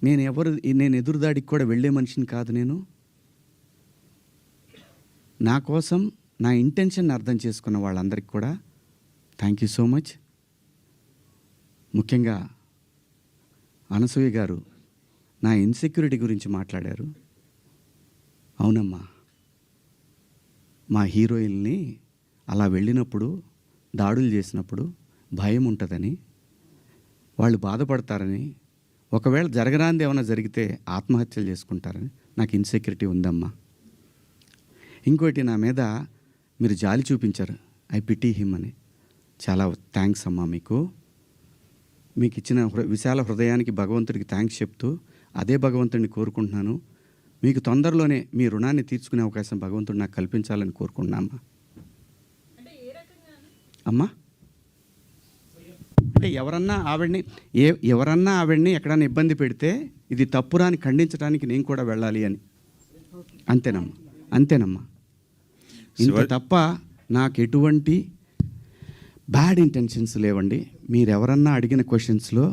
నేను ఎదురుదాడికి కూడా వెళ్ళే మనిషిని కాదు. నా కోసం నా ఇంటెన్షన్ అర్థం చేసుకున్న వాళ్ళందరికీ కూడా థ్యాంక్ యూ సో మచ్. ముఖ్యంగా అనసూయ గారు నా ఇన్సెక్యూరిటీ గురించి మాట్లాడారు. అవునమ్మా, మా హీరోయిన్ని అలా వెళ్ళినప్పుడు దాడులు చేసినప్పుడు భయం ఉంటుందని, వాళ్ళు బాధపడతారని, ఒకవేళ జరగరాంది ఏమైనా జరిగితే ఆత్మహత్యలు చేసుకుంటారని నాకు ఇన్సెక్యూరిటీ ఉందమ్మా. ఇంకోటి, నా మీద మీరు జాలి చూపించారు, ఐ పిటీ హిమ్ అని. చాలా థ్యాంక్స్ అమ్మా. మీకు ఇచ్చిన విశాల హృదయానికి భగవంతుడికి థ్యాంక్స్ చెప్తూ అదే భగవంతుడిని కోరుకుంటున్నాను. మీకు తొందరలోనే మీ రుణాన్ని తీర్చుకునే అవకాశం భగవంతుడు నాకు కల్పించాలని కోరుకుంటున్నామ్మా. అమ్మా, అంటే ఎవరన్నా ఆవిడ్ని ఎక్కడన్నా ఇబ్బంది పెడితే ఇది తప్పురా అని ఖండించడానికి నేను కూడా వెళ్ళాలి అని. అంతేనమ్మా. ఇంత తప్ప నాకు ఎటువంటి బ్యాడ్ ఇంటెన్షన్స్ లేవండి. మీరెవరన్నా అడిగిన క్వశ్చన్స్లో